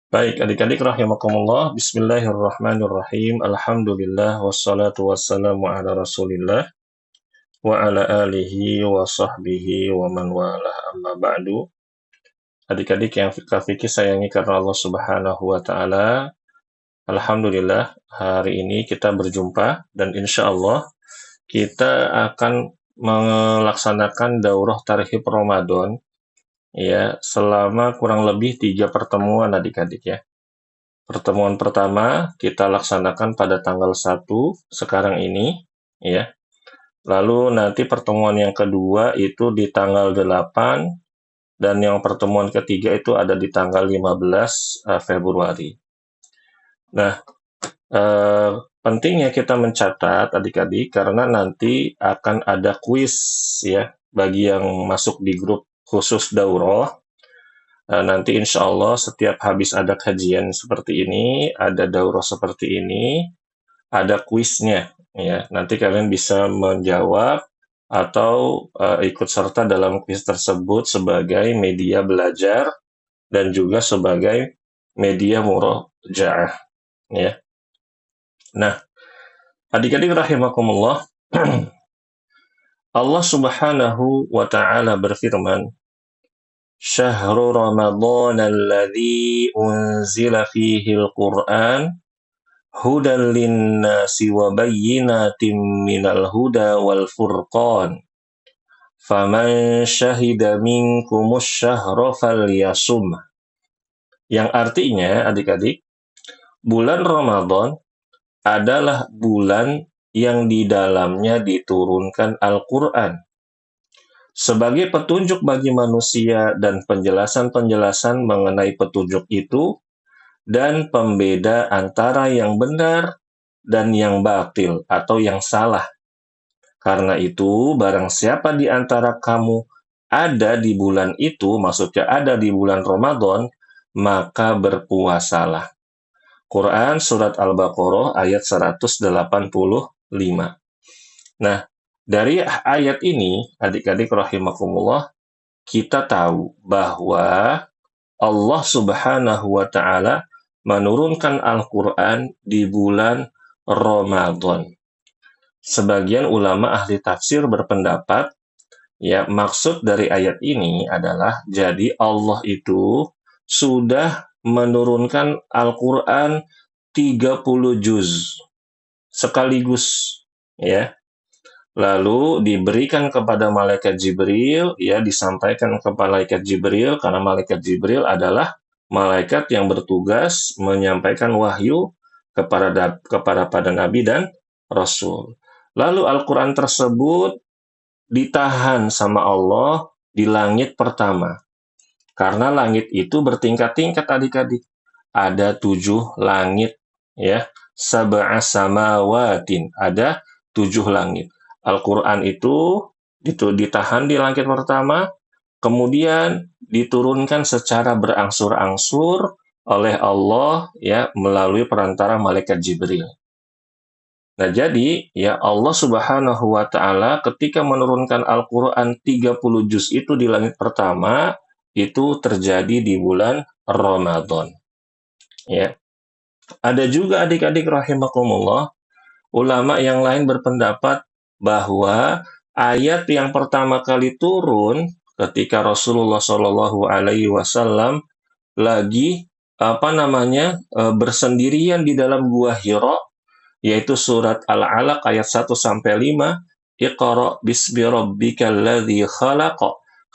Baik, adik-adik rahimakumullah. Bismillahirrahmanirrahim. Alhamdulillah wassalatu wassalamu ala Rasulillah wa ala alihi wa sahbihi wa man walah amma ba'du. Adik-adik yang fikih sayangi karena Allah Subhanahu wa taala. Alhamdulillah, hari ini kita berjumpa dan insya Allah kita akan melaksanakan daurah tarhib Ramadan ya selama kurang lebih 3 pertemuan adik-adik ya. Pertemuan pertama kita laksanakan pada tanggal 1 sekarang ini, ya. Lalu nanti pertemuan yang kedua itu di tanggal 8 dan yang pertemuan ketiga itu ada di tanggal 15 Februari. Nah, pentingnya kita mencatat adik-adik karena nanti akan ada kuis ya bagi yang masuk di grup khusus daurah. Nanti insya Allah setiap habis ada kajian seperti ini, ada daurah seperti ini, ada kuisnya. Ya, nanti kalian bisa menjawab atau ikut serta dalam kuis tersebut sebagai media belajar dan juga sebagai media murojaah. Ya. Nah, adik-adik rahimakumullah, Allah Subhanahu wa Ta'ala berfirman, Syahrul Ramadan alladzi unzila fihi al-Qur'an hudan linnasi wa bayyinatin minal huda wal furqan. Faman syahida minkumus syahra falyasum. Yang artinya, adik-adik, bulan Ramadan adalah bulan yang di dalamnya diturunkan Al-Quran sebagai petunjuk bagi manusia dan penjelasan-penjelasan mengenai petunjuk itu dan pembeda antara yang benar dan yang batil atau yang salah. Karena itu, barang siapa di antara kamu ada di bulan itu, maksudnya ada di bulan Ramadan, maka berpuasalah. Quran Surat Al-Baqarah ayat 185. Nah, dari ayat ini, adik-adik rahimakumullah, kita tahu bahwa Allah Subhanahu wa Ta'ala menurunkan Al-Quran di bulan Ramadan. Sebagian ulama ahli tafsir berpendapat, ya maksud dari ayat ini adalah jadi Allah itu sudah menurunkan Al-Quran 30 juz sekaligus, ya. Lalu diberikan kepada malaikat Jibril, ya disampaikan kepada malaikat Jibril karena malaikat Jibril adalah malaikat yang bertugas menyampaikan wahyu kepada pada nabi dan rasul. Lalu Al-Qur'an tersebut ditahan sama Allah di langit pertama. Karena langit itu bertingkat-tingkat adik-adik. Ada 7 langit, ya. Sab'a samawatin, ada 7 langit. Al-Quran itu ditahan di langit pertama, kemudian diturunkan secara berangsur-angsur oleh Allah ya melalui perantara malaikat Jibril. Nah, jadi ya Allah Subhanahu wa Ta'ala ketika menurunkan Al-Quran 30 juz itu di langit pertama, itu terjadi di bulan Ramadan. Ya. Ada juga adik-adik rahimakumullah, ulama yang lain berpendapat bahwa ayat yang pertama kali turun ketika Rasulullah Shallallahu Alaihi Wasallam lagi bersendirian di dalam gua Hira, yaitu surat Al-Alaq ayat 1 sampai 5, Iqra bismi rabbikal ladzi khalaq,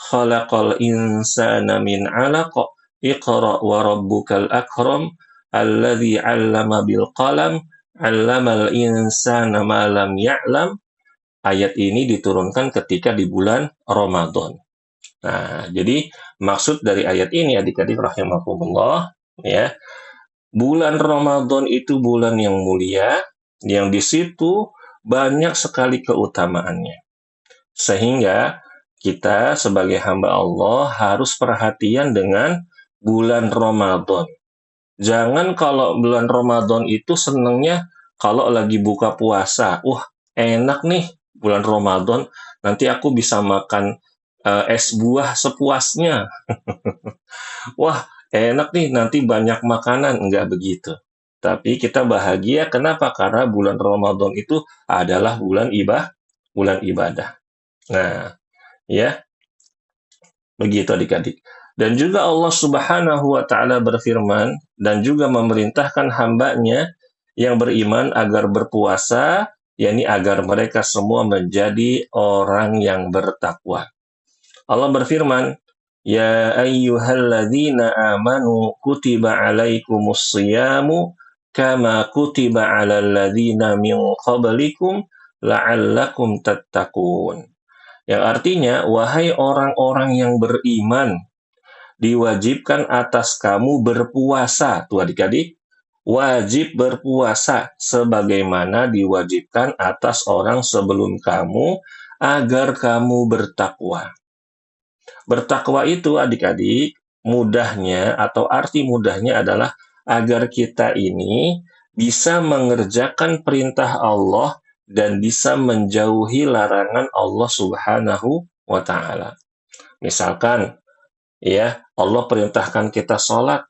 khalaqal insana min 'alaq, Iqra wa rabbukal akram, alladzi 'allama bil qalam, 'allamal insana ma lam ya'lam. Ayat ini diturunkan ketika di bulan Ramadan. Nah, jadi maksud dari ayat ini adik-adik rahimakumullah, ya. Bulan Ramadan itu bulan yang mulia, yang di situ banyak sekali keutamaannya. Sehingga kita sebagai hamba Allah harus perhatian dengan bulan Ramadan. Jangan kalau bulan Ramadan itu senangnya kalau lagi buka puasa. Enak nih bulan Ramadan, nanti aku bisa makan es buah sepuasnya. Wah, enak nih nanti banyak makanan, enggak begitu. Tapi kita bahagia, kenapa? Karena bulan Ramadan itu adalah bulan ibadah. Nah, ya, begitu adik-adik. Dan juga Allah Subhanahu wa taala berfirman dan juga memerintahkan hambanya yang beriman agar berpuasa, yakni agar mereka semua menjadi orang yang bertakwa. Allah berfirman, "Ya ayyuhalladzina amanu kutiba alaikumus shiyamu kama kutiba alal ladzina min qablikum la'allakum tattaqun." Yang artinya, wahai orang-orang yang beriman, diwajibkan atas kamu berpuasa. Tuh adik-adik, wajib berpuasa sebagaimana diwajibkan atas orang sebelum kamu agar kamu bertakwa. Bertakwa itu adik-adik, mudahnya atau arti mudahnya adalah agar kita ini bisa mengerjakan perintah Allah dan bisa menjauhi larangan Allah Subhanahu wa taala. Misalkan ya, Allah perintahkan kita sholat,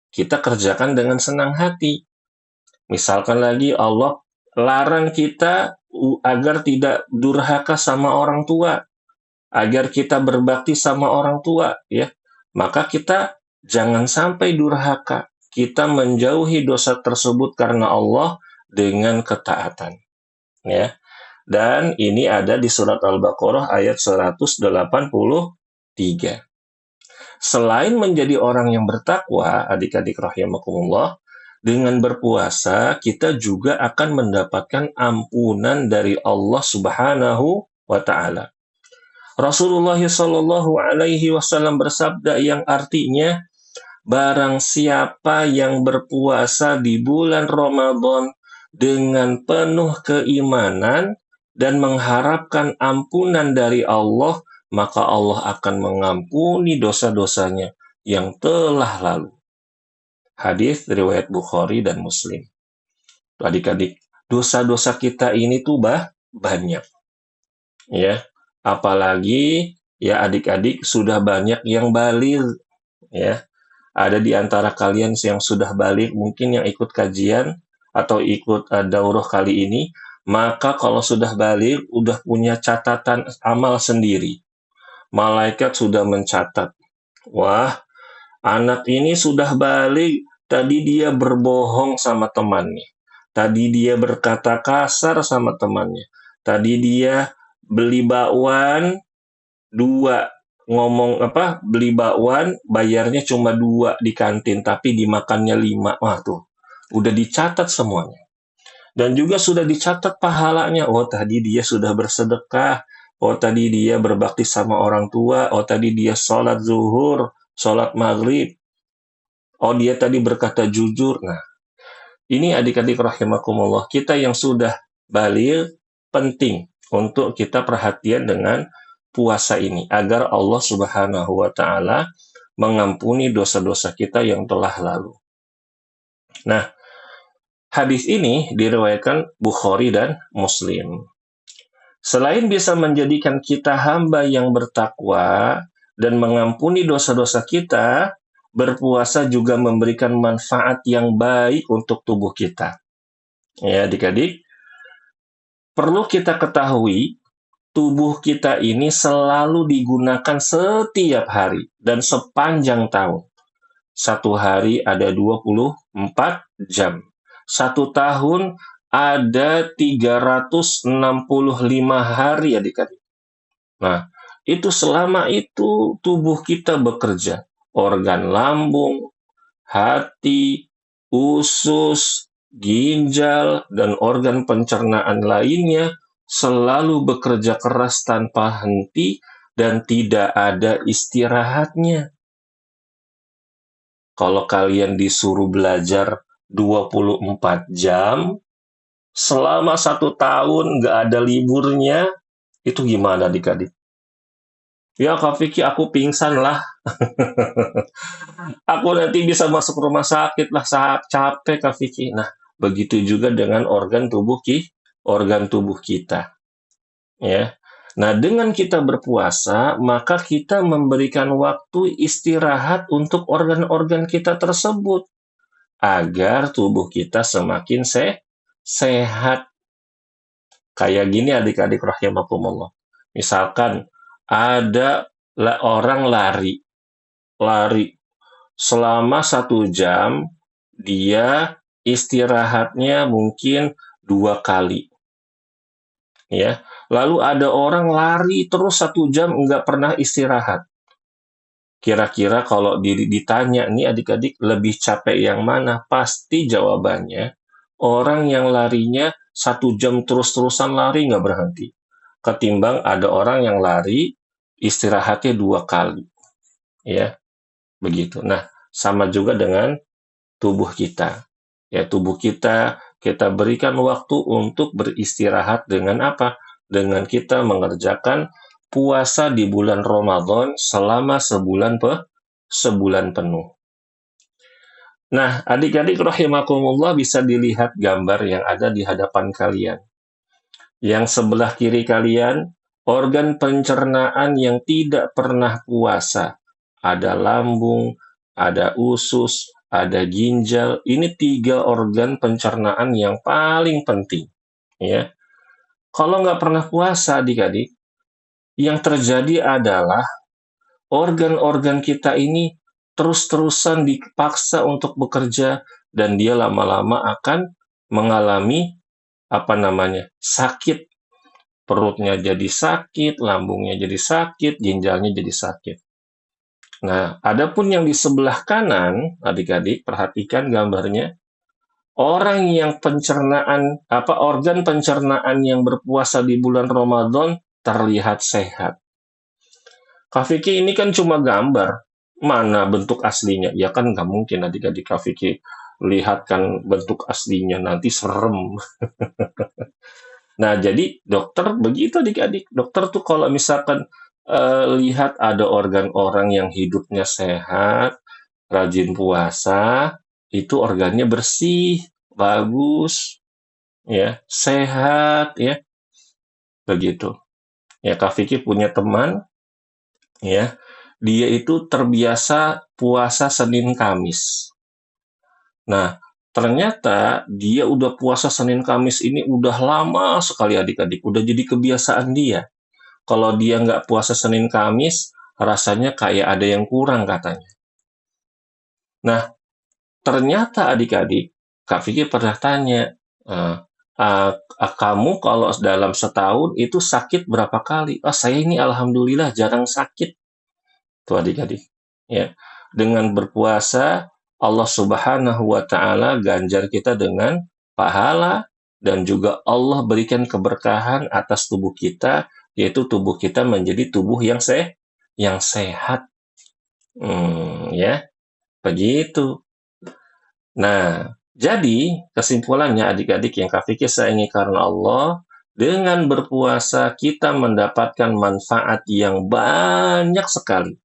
kita kerjakan dengan senang hati. Misalkan lagi Allah larang kita agar tidak durhaka sama orang tua, agar kita berbakti sama orang tua, ya. Maka kita jangan sampai durhaka. Kita menjauhi dosa tersebut karena Allah dengan ketaatan, ya. Dan ini ada di surat Al-Baqarah ayat 183. Selain menjadi orang yang bertakwa, adik-adik rahimakumullah, dengan berpuasa kita juga akan mendapatkan ampunan dari Allah Subhanahu wa taala. Rasulullah Shallallahu alaihi wasallam bersabda yang artinya, barang siapa yang berpuasa di bulan Ramadan dengan penuh keimanan dan mengharapkan ampunan dari Allah, maka Allah akan mengampuni dosa-dosanya yang telah lalu. Hadis riwayat Bukhari dan Muslim. Adik-adik, dosa-dosa kita ini tuh banyak. Ya, apalagi ya adik-adik sudah banyak yang baligh, ya. Ada di antara kalian yang sudah baligh, mungkin yang ikut kajian atau ikut daurah kali ini, maka kalau sudah baligh udah punya catatan amal sendiri. Malaikat sudah mencatat, wah, anak ini sudah balik, tadi dia berbohong sama temannya, tadi dia berkata kasar sama temannya, tadi dia beli bakwan 2, beli bakwan, bayarnya cuma 2 di kantin, tapi dimakannya 5. Wah tuh, udah dicatat semuanya. Dan juga sudah dicatat pahalanya, oh tadi dia sudah bersedekah, oh tadi dia berbakti sama orang tua, oh tadi dia sholat zuhur, sholat maghrib, oh dia tadi berkata jujur. Nah, ini adik-adik rahimakumullah, kita yang sudah baligh penting untuk kita perhatian dengan puasa ini, agar Allah Subhanahu wa taala mengampuni dosa-dosa kita yang telah lalu. Nah, hadis ini diriwayatkan Bukhari dan Muslim. Selain bisa menjadikan kita hamba yang bertakwa dan mengampuni dosa-dosa kita, berpuasa juga memberikan manfaat yang baik untuk tubuh kita. Ya, adik-adik, perlu kita ketahui, tubuh kita ini selalu digunakan setiap hari dan sepanjang tahun. Satu hari ada 24 jam. Satu tahun ada 365 hari adik-adik. Nah, itu selama itu tubuh kita bekerja. Organ lambung, hati, usus, ginjal, dan organ pencernaan lainnya selalu bekerja keras tanpa henti dan tidak ada istirahatnya. Kalau kalian disuruh belajar 24 jam, selama 1 tahun nggak ada liburnya, itu gimana adik-adik? Ya Kak Vicky, aku pingsan lah. Aku nanti bisa masuk rumah sakit lah, saat capek Kak Vicky. Nah, begitu juga dengan organ tubuh kita. Ya. Nah, dengan kita berpuasa, maka kita memberikan waktu istirahat untuk organ-organ kita tersebut agar tubuh kita semakin sehat. Kayak gini adik-adik rahimakumullah. Misalkan ada orang lari selama 1 jam, dia istirahatnya mungkin 2 kali. Ya, lalu ada orang lari terus 1 jam nggak pernah istirahat. Kira-kira kalau ditanya nih adik-adik lebih capek yang mana? Pasti jawabannya orang yang larinya 1 jam terus-terusan lari nggak berhenti. Ketimbang ada orang yang lari istirahatnya 2 kali. Ya, begitu. Nah, sama juga dengan tubuh kita. Ya, tubuh kita berikan waktu untuk beristirahat dengan apa? Dengan kita mengerjakan puasa di bulan Ramadan selama sebulan penuh. Nah, adik-adik rahimakumullah bisa dilihat gambar yang ada di hadapan kalian. Yang sebelah kiri kalian, organ pencernaan yang tidak pernah puasa. Ada lambung, ada usus, ada ginjal. Ini 3 organ pencernaan yang paling penting. Ya, kalau nggak pernah puasa, adik-adik, yang terjadi adalah organ-organ kita ini terus-terusan dipaksa untuk bekerja dan dia lama-lama akan mengalami sakit. Perutnya jadi sakit, lambungnya jadi sakit, ginjalnya jadi sakit. Nah, adapun yang di sebelah kanan, adik-adik perhatikan gambarnya. Orang yang organ pencernaan yang berpuasa di bulan Ramadan terlihat sehat. Kak Vicky ini kan cuma gambar. Mana bentuk aslinya? Ya kan nggak mungkin adik-adik Kak Vicky lihatkan bentuk aslinya, nanti serem. Nah, jadi dokter begitu adik-adik. Dokter tuh kalau misalkan lihat ada organ orang yang hidupnya sehat, rajin puasa, itu organnya bersih, bagus, ya, sehat, ya, begitu. Ya, Kak Vicky punya teman, ya, dia itu terbiasa puasa Senin Kamis. Nah, ternyata dia udah puasa Senin Kamis ini udah lama sekali adik-adik, udah jadi kebiasaan dia. Kalau dia nggak puasa Senin Kamis, rasanya kayak ada yang kurang katanya. Nah, ternyata adik-adik, Kak Vicky pernah tanya, eh, kamu kalau dalam setahun itu sakit berapa kali? Ah, saya ini alhamdulillah jarang sakit. Tuh adik-adik. Ya. Dengan berpuasa, Allah Subhanahu wa Ta'ala ganjar kita dengan pahala dan juga Allah berikan keberkahan atas tubuh kita, yaitu tubuh kita menjadi tubuh yang sehat. Ya, begitu. Nah, jadi kesimpulannya adik-adik yang Kak Fikri sayangi karena Allah, dengan berpuasa kita mendapatkan manfaat yang banyak sekali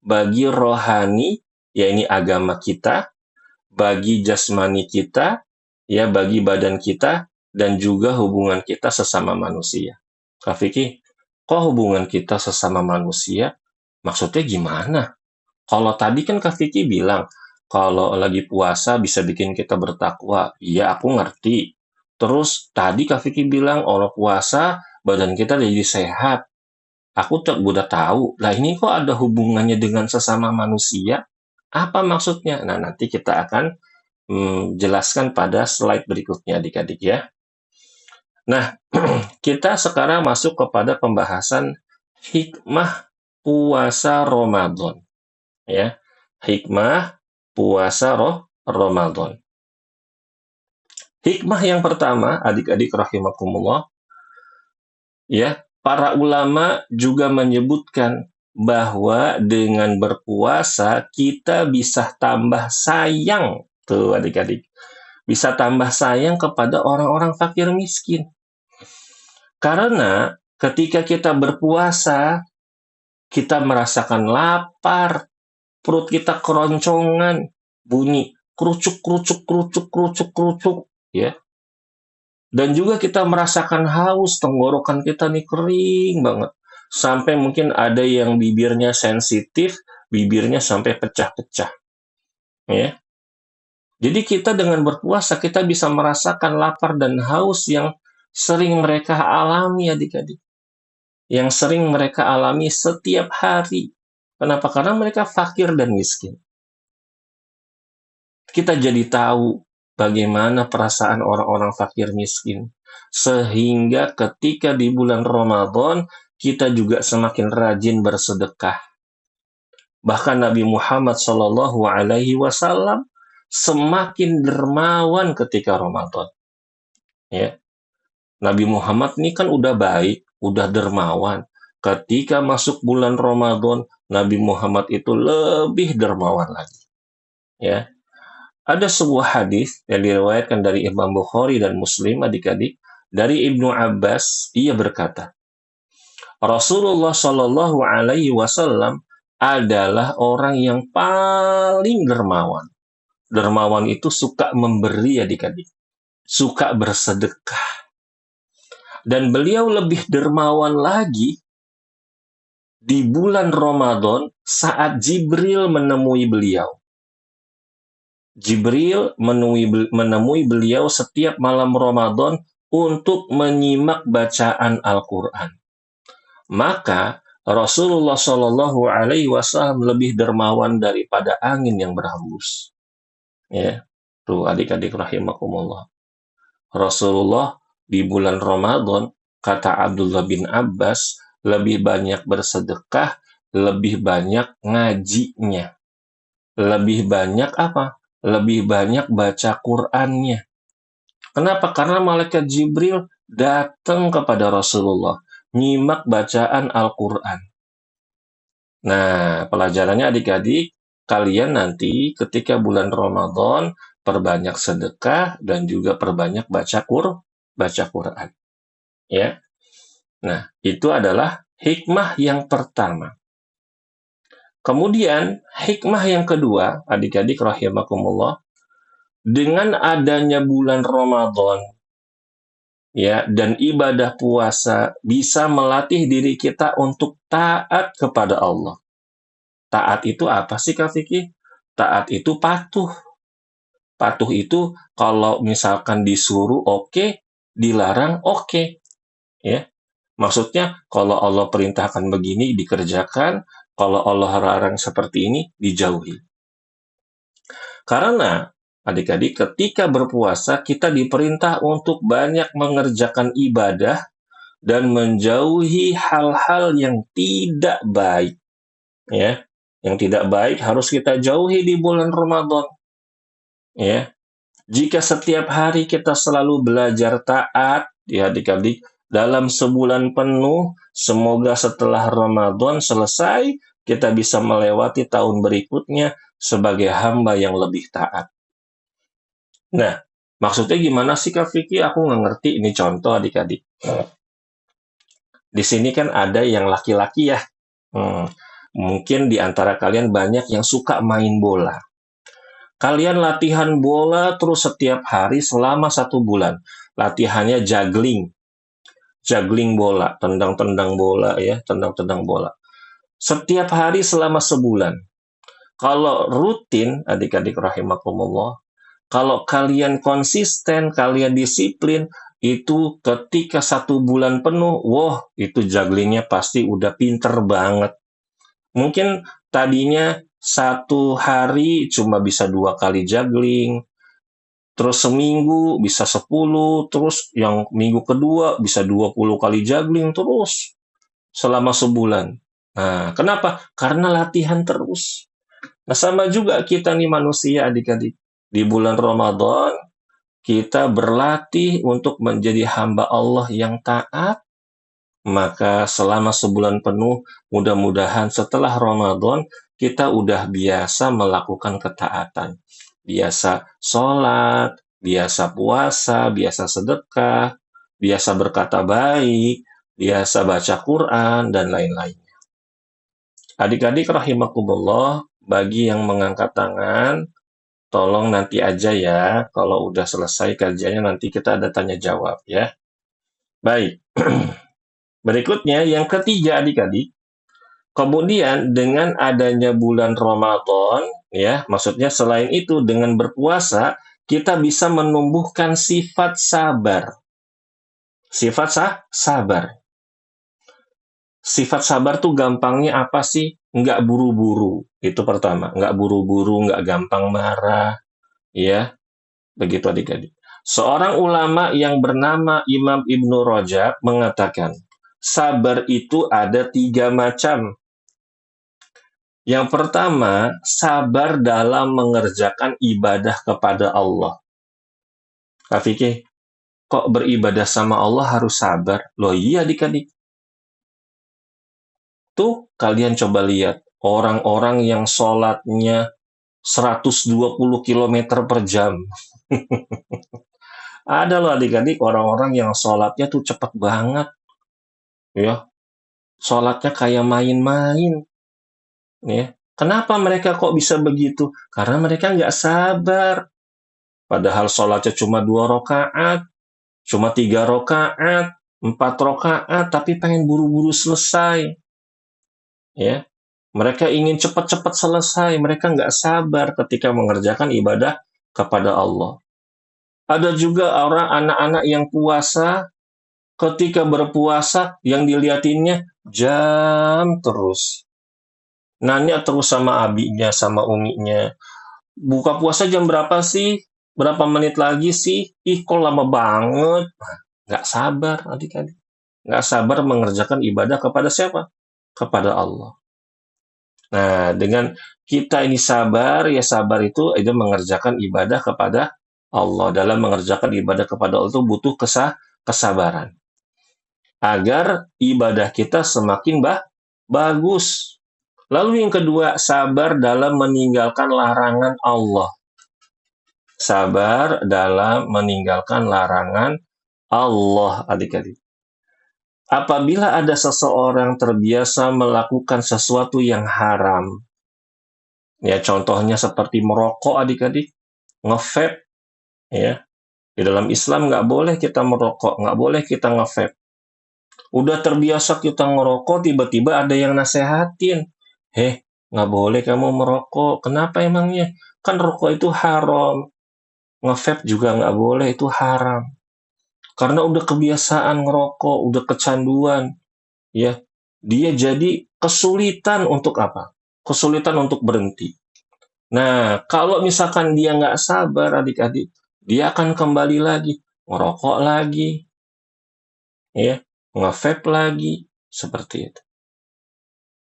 bagi rohani, yaitu agama kita, bagi jasmani kita, ya bagi badan kita, dan juga hubungan kita sesama manusia. Kak Fikri, kok hubungan kita sesama manusia? Maksudnya gimana? Kalau tadi kan Kak Vicky bilang, kalau lagi puasa bisa bikin kita bertakwa. Iya, aku ngerti. Terus tadi Kak Vicky bilang, kalau puasa badan kita jadi sehat. Aku udah tahu. Lah ini kok ada hubungannya dengan sesama manusia? Apa maksudnya? Nah, nanti kita akan jelaskan pada slide berikutnya adik-adik ya. Nah, kita sekarang masuk kepada pembahasan hikmah puasa Ramadan. Ya, hikmah puasa Ramadan. Hikmah yang pertama, adik-adik rahimakumullah, ya, para ulama juga menyebutkan bahwa dengan berpuasa kita bisa tambah sayang, tuh adik-adik, bisa tambah sayang kepada orang-orang fakir miskin. Karena ketika kita berpuasa, kita merasakan lapar, perut kita keroncongan, bunyi kerucuk kerucuk kerucuk kerucuk kerucuk, ya. Dan juga kita merasakan haus, tenggorokan kita nih kering banget. Sampai mungkin ada yang bibirnya sensitif, bibirnya sampai pecah-pecah. Ya. Jadi kita dengan berpuasa, kita bisa merasakan lapar dan haus yang sering mereka alami adik-adik. Yang sering mereka alami setiap hari. Kenapa? Karena mereka fakir dan miskin. Kita jadi tahu bagaimana perasaan orang-orang fakir miskin. Sehingga ketika di bulan Ramadan, kita juga semakin rajin bersedekah. Bahkan Nabi Muhammad SAW semakin dermawan ketika Ramadan. Ya. Nabi Muhammad ini kan udah baik, udah dermawan. Ketika masuk bulan Ramadan, Nabi Muhammad itu lebih dermawan lagi. Ya. Ada sebuah hadis yang diriwayatkan dari Imam Bukhari dan Muslim, adik-adik, dari Ibnu Abbas, ia berkata, Rasulullah Shallallahu Alaihi Wasallam adalah orang yang paling dermawan. Dermawan itu suka memberi, adik-adik, suka bersedekah. Dan beliau lebih dermawan lagi di bulan Ramadan saat Jibril menemui beliau. Jibril menemui beliau setiap malam Ramadan untuk menyimak bacaan Al-Quran. Maka Rasulullah Shallallahu Alaihi Wasallam lebih dermawan daripada angin yang berhembus. Ya, tuh adik-adik rahimakumullah. Rasulullah di bulan Ramadan, kata Abdullah bin Abbas, lebih banyak bersedekah, lebih banyak ngajinya. Lebih banyak apa? Lebih banyak baca Qur'annya. Kenapa? Karena malaikat Jibril datang kepada Rasulullah, nyimak bacaan Al-Quran. Nah, pelajarannya adik-adik, kalian nanti ketika bulan Ramadan, perbanyak sedekah dan juga perbanyak baca Quran. Ya. Nah, itu adalah hikmah yang pertama. Kemudian, hikmah yang kedua, adik-adik rahimakumullah, dengan adanya bulan Ramadan ya dan ibadah puasa bisa melatih diri kita untuk taat kepada Allah. Taat itu apa sih Kak Vicky? Taat itu patuh. Patuh itu kalau misalkan disuruh oke, dilarang oke. Ya. Maksudnya kalau Allah perintahkan begini dikerjakan, kalau Allah larang seperti ini dijauhi. Karena adik-adik ketika berpuasa kita diperintah untuk banyak mengerjakan ibadah dan menjauhi hal-hal yang tidak baik. Ya, yang tidak baik harus kita jauhi di bulan Ramadan. Ya. Jika setiap hari kita selalu belajar taat, ya adik-adik, dalam sebulan penuh, semoga setelah Ramadan selesai, kita bisa melewati tahun berikutnya sebagai hamba yang lebih taat. Nah, maksudnya gimana sih Kak Vicky? Aku nggak ngerti. Ini contoh adik-adik. Di sini kan ada yang laki-laki ya. Mungkin di antara kalian banyak yang suka main bola. Kalian latihan bola terus setiap hari selama 1 bulan. Latihannya juggling. Juggling bola, tendang-tendang bola ya, tendang-tendang bola. Setiap hari selama sebulan. Kalau rutin, adik-adik rahimakumullah, kalau kalian konsisten, kalian disiplin, itu ketika 1 bulan penuh, wah, itu jugglingnya pasti udah pinter banget. Mungkin tadinya 1 hari cuma bisa 2 kali juggling, terus seminggu bisa 10, terus yang minggu kedua bisa 20 kali juggling terus selama sebulan. Nah, kenapa? Karena latihan terus. Nah, sama juga kita nih manusia adik-adik. Di bulan Ramadan, kita berlatih untuk menjadi hamba Allah yang taat. Maka selama sebulan penuh, mudah-mudahan setelah Ramadan, kita udah biasa melakukan ketaatan. Biasa sholat, biasa puasa, biasa sedekah, biasa berkata baik, biasa baca Quran, dan lain-lainnya. Adik-adik rahimakumullah, bagi yang mengangkat tangan, tolong nanti aja ya. Kalau udah selesai kajiannya nanti kita ada tanya jawab ya. Baik. Berikutnya yang ketiga adik-adik. Kemudian dengan adanya bulan Ramadan, ya, maksudnya selain itu dengan berpuasa kita bisa menumbuhkan sifat sabar. Sifat sabar. Sifat sabar tuh gampangnya apa sih? Nggak buru-buru. Itu pertama. Nggak buru-buru, nggak gampang marah. Ya, begitu adik-adik. Seorang ulama yang bernama Imam Ibnu Rajab mengatakan, sabar itu ada 3 macam. Yang pertama, sabar dalam mengerjakan ibadah kepada Allah. Kak Fikih, kok beribadah sama Allah harus sabar? Loh iya adik-adik. Tuh, kalian coba lihat. Orang-orang yang sholatnya 120 km per jam. Ada loh adik-adik orang-orang yang sholatnya tuh cepet banget. Ya, sholatnya kayak main-main. Ya. Kenapa mereka kok bisa begitu? Karena mereka nggak sabar. Padahal sholatnya cuma 2 rakaat, cuma 3 rakaat, 4 rakaat, tapi pengen buru-buru selesai. Ya, mereka ingin cepat-cepat selesai. Mereka nggak sabar ketika mengerjakan ibadah kepada Allah. Ada juga orang anak-anak yang puasa, ketika berpuasa yang dilihatinnya jam terus. Nanya terus sama abinya, sama uminya. Buka puasa jam berapa sih? Berapa menit lagi sih? Ih, kok lama banget. Nggak sabar, adik-adik. Nggak sabar mengerjakan ibadah kepada siapa? Kepada Allah. Nah, dengan kita ini sabar, ya sabar itu mengerjakan ibadah kepada Allah. Dalam mengerjakan ibadah kepada Allah itu butuh kesabaran. Agar ibadah kita semakin bagus. Lalu yang kedua, sabar dalam meninggalkan larangan Allah. Sabar dalam meninggalkan larangan Allah, adik-adik. Apabila ada seseorang terbiasa melakukan sesuatu yang haram, ya contohnya seperti merokok adik-adik, nge-vape, ya. Di dalam Islam nggak boleh kita merokok, nggak boleh kita nge-vape. Udah terbiasa kita ngerokok, tiba-tiba ada yang nasehatin. Nggak boleh kamu merokok. Kenapa emangnya? Kan rokok itu haram. Nge-vape juga nggak boleh, itu haram. Karena udah kebiasaan ngerokok, udah kecanduan, ya, dia jadi kesulitan untuk apa? Kesulitan untuk berhenti. Nah, kalau misalkan dia nggak sabar, adik-adik, dia akan kembali lagi, ngerokok lagi, ya, nge-vape lagi, seperti itu.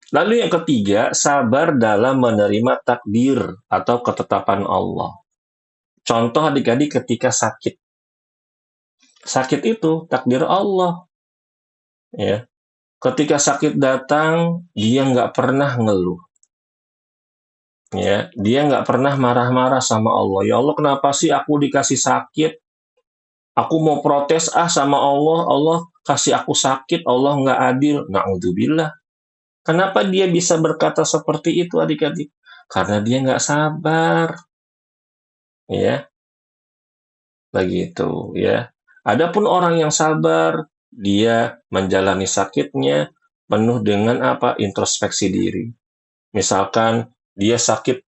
Lalu yang ketiga, sabar dalam menerima takdir atau ketetapan Allah. Contoh adik-adik ketika sakit. Sakit itu takdir Allah. Ya. Ketika sakit datang, dia nggak pernah ngeluh. Ya, dia nggak pernah marah-marah sama Allah. Ya Allah, kenapa sih aku dikasih sakit? Aku mau protes sama Allah. Allah kasih aku sakit. Allah nggak adil. Na'udzubillah. Kenapa dia bisa berkata seperti itu adik-adik? Karena dia nggak sabar. Ya, begitu ya. Adapun orang yang sabar, dia menjalani sakitnya penuh dengan introspeksi diri. Misalkan dia sakit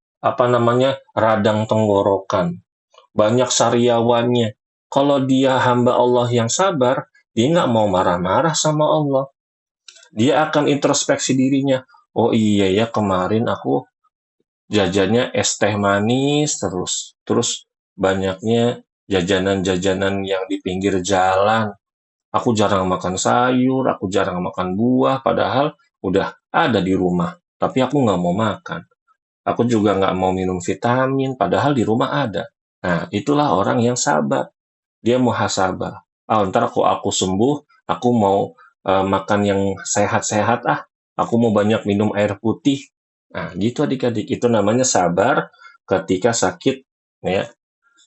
radang tenggorokan, banyak sariawannya. Kalau dia hamba Allah yang sabar, dia nggak mau marah-marah sama Allah. Dia akan introspeksi dirinya. Oh iya ya, kemarin aku jajannya es teh manis terus banyaknya jajanan-jajanan yang di pinggir jalan. Aku jarang makan sayur, aku jarang makan buah, padahal udah ada di rumah. Tapi aku nggak mau makan. Aku juga nggak mau minum vitamin, padahal di rumah ada. Nah, itulah orang yang sabar. Dia muhasabah. Ntar aku sembuh, aku mau makan yang sehat-sehat Aku mau banyak minum air putih. Nah, gitu adik-adik. Itu namanya sabar ketika sakit. Ya.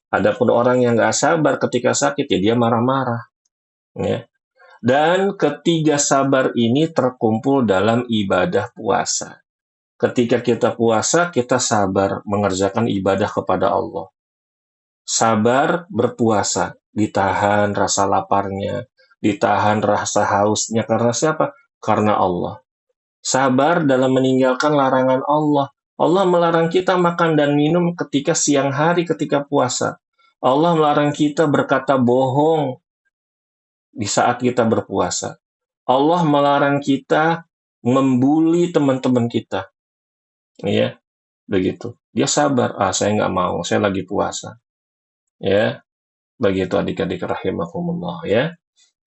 Adapun orang yang nggak sabar ketika sakit, ya dia marah-marah. Ya. Dan ketiga sabar ini terkumpul dalam ibadah puasa. ketika kita puasa, kita sabar mengerjakan ibadah kepada Allah. Sabar berpuasa, ditahan rasa laparnya, ditahan rasa hausnya karena siapa? Karena Allah. Sabar dalam meninggalkan larangan Allah. Allah melarang kita makan dan minum ketika siang hari ketika puasa. Allah melarang kita berkata bohong di saat kita berpuasa. Allah melarang kita membuli teman-teman kita. Ya, begitu. Dia sabar. Saya nggak mau. Saya lagi puasa. Ya, begitu adik-adik rahimakumullah ya.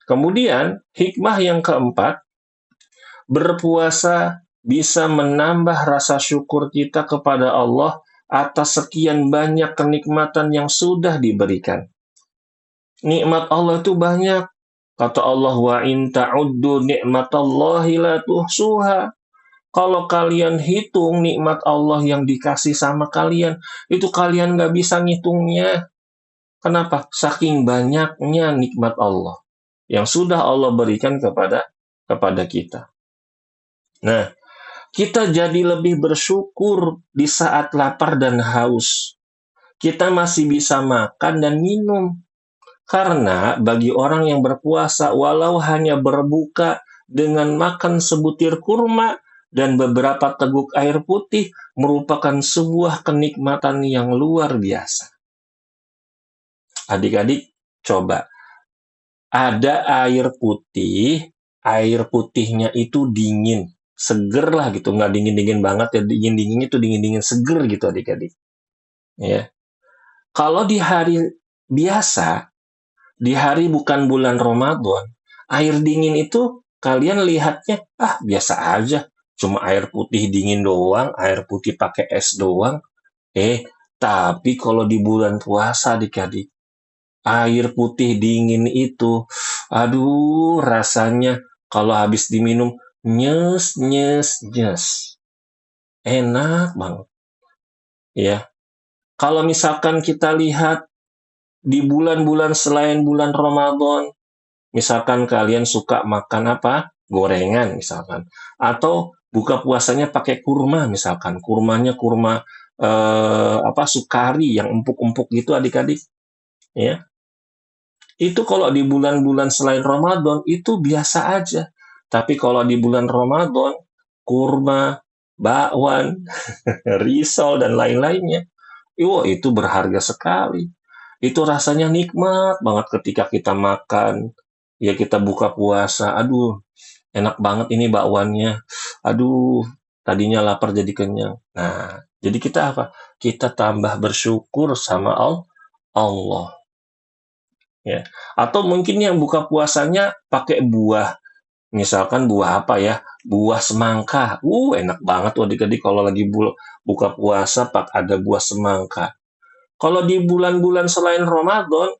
Kemudian hikmah yang keempat, berpuasa bisa menambah rasa syukur kita kepada Allah atas sekian banyak kenikmatan yang sudah diberikan. Nikmat Allah itu banyak. Kata Allah, wa in ta'uddu ni'matallahi la tuhsuha. Kalau kalian hitung nikmat Allah yang dikasih sama kalian, itu kalian nggak bisa ngitungnya. Kenapa? Saking banyaknya nikmat Allah yang sudah Allah berikan kepada kita. Nah, kita jadi lebih bersyukur di saat lapar dan haus. Kita masih bisa makan dan minum. Karena bagi orang yang berpuasa, walau hanya berbuka dengan makan sebutir kurma dan beberapa teguk air putih, merupakan sebuah kenikmatan yang luar biasa. Adik-adik, coba. Ada air putihnya itu dingin. Seger lah gitu, nggak dingin-dingin banget ya, dingin-dinginnya itu dingin-dingin seger gitu adik-adik. Ya. Kalau di hari biasa, di hari bukan bulan Ramadan, air dingin itu kalian lihatnya, biasa aja. Cuma air putih dingin doang, air putih pakai es doang. Tapi kalau di bulan puasa adik-adik, air putih dingin itu, aduh rasanya kalau habis diminum, nyes, nyes, nyes. Enak banget. Ya. Kalau misalkan kita lihat di bulan-bulan selain bulan Ramadan, misalkan kalian suka makan apa? Gorengan misalkan. Atau buka puasanya pakai kurma misalkan. Kurmanya kurma sukari yang empuk-empuk gitu adik-adik. Ya. Itu kalau di bulan-bulan selain Ramadan itu biasa aja. Tapi kalau di bulan Ramadan, kurma, bakwan, risol, dan lain-lainnya, itu berharga sekali. Itu rasanya nikmat banget ketika kita makan. Ya kita buka puasa, aduh enak banget ini bakwannya. Aduh, tadinya lapar jadi kenyang. Nah, jadi kita apa? Kita tambah bersyukur sama Allah. Ya. Atau mungkin yang buka puasanya pakai buah. Misalkan buah apa ya? Buah semangka. Enak banget tuh adik-adik kalau lagi buka puasa ada buah semangka. Kalau di bulan-bulan selain Ramadan,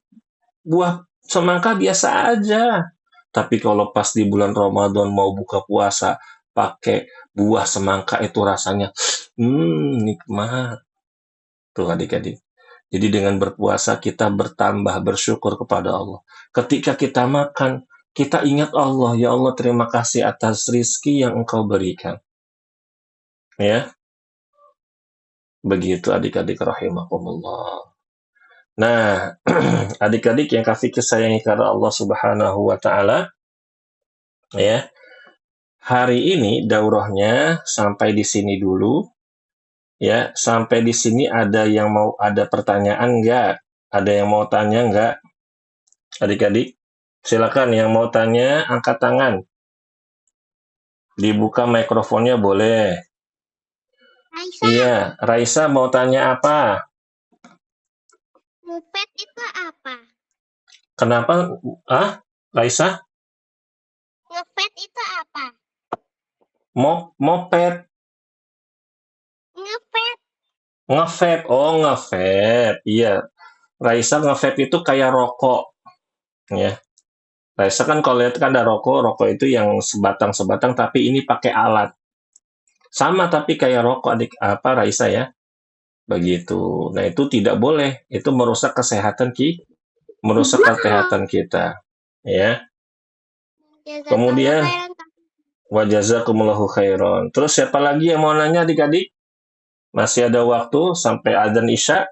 buah semangka biasa aja. Tapi kalau pas di bulan Ramadan mau buka puasa pakai buah semangka itu rasanya nikmat. Tuh adik-adik. Jadi dengan berpuasa kita bertambah bersyukur kepada Allah. Ketika kita makan, kita ingat Allah. Ya Allah, terima kasih atas rizki yang Engkau berikan. Ya. Begitu adik-adik rahimakumullah. Nah, adik-adik yang kasih kesayangan karena Allah Subhanahu wa taala, ya. Hari ini daurahnya sampai di sini dulu. Ya, sampai di sini ada pertanyaan enggak? Ada yang mau tanya enggak? Adik-adik, silakan yang mau tanya angkat tangan. Dibuka mikrofonnya boleh. Raisa. Iya, Raisa mau tanya apa? Moped itu apa? Kenapa? Raisa? Moped itu apa? Moped. Ngepet. Ngevape. Oh, ngevape. Iya. Raisa ngevape itu kayak rokok. Ya. Raisa kan kalau lihat kan ada rokok itu yang sebatang-sebatang tapi ini pakai alat. Sama tapi kayak rokok Raisa ya. Begitu. Nah, itu tidak boleh. Itu merusak kesehatan kita. Ya. Kemudian Wa jazakumullahu khairan. Terus siapa lagi yang mau nanya adik-adik? Masih ada waktu sampai adzan Isya.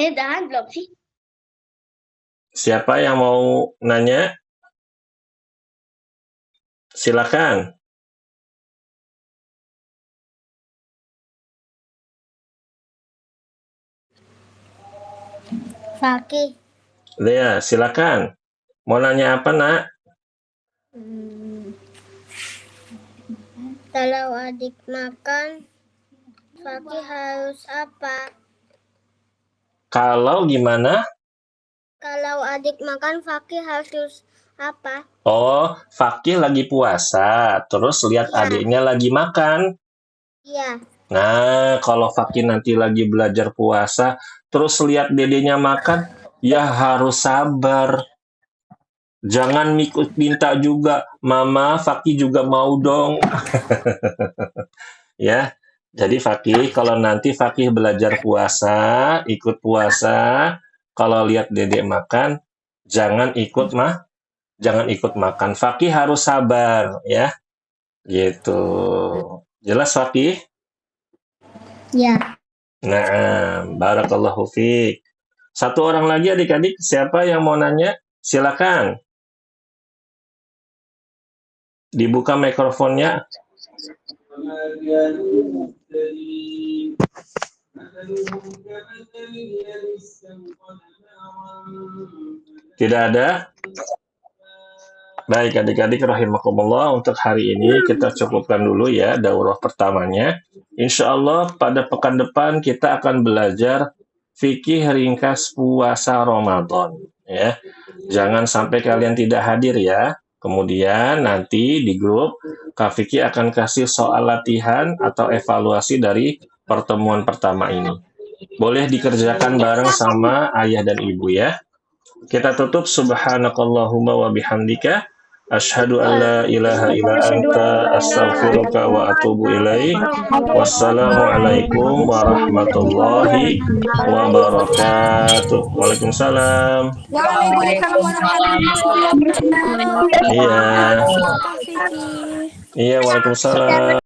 Udahan belum sih? Siapa yang mau nanya? Silakan. Fakih. Lea, silakan. Mau nanya apa, Nak? Kalau adik makan, Fakih harus apa? Kalau gimana? Kalau adik makan, Fakih harus apa? Oh, Fakih lagi puasa, terus lihat Iya. adiknya lagi makan. Iya. Nah, kalau Fakih nanti lagi belajar puasa, terus lihat dedenya makan, ya harus sabar. Jangan minta juga, Mama, Fakih juga mau dong. Ya, jadi Fakih, kalau nanti Fakih belajar puasa, ikut puasa, kalau lihat dedek makan, jangan ikut makan. Fakih harus sabar, ya. Gitu. Jelas Fakih? Ya. Nah, barakallahu fiik. Satu orang lagi adik-adik, siapa yang mau nanya? Silakan. Dibuka mikrofonnya. Tidak ada? Baik adik-adik rahimakumullah, untuk hari ini kita cukupkan dulu ya daurah pertamanya. Insya Allah pada pekan depan kita akan belajar fikih ringkas puasa Ramadan ya. Jangan sampai kalian tidak hadir ya. Kemudian nanti di grup Kak Vicky akan kasih soal latihan atau evaluasi dari pertemuan pertama ini. Boleh dikerjakan bareng sama ayah dan ibu ya. Kita tutup subhanakallahumma wa bihamdika asyhadu an la ilaha illa anta astaghfiruka wa atubu ilaik. Wassalamualaikum warahmatullahi wabarakatuh. Waalaikumsalam. Waalaikumsalam warahmatullahi wabarakatuh. Iya. Kak Vicky. Iya, waalaikumsalam.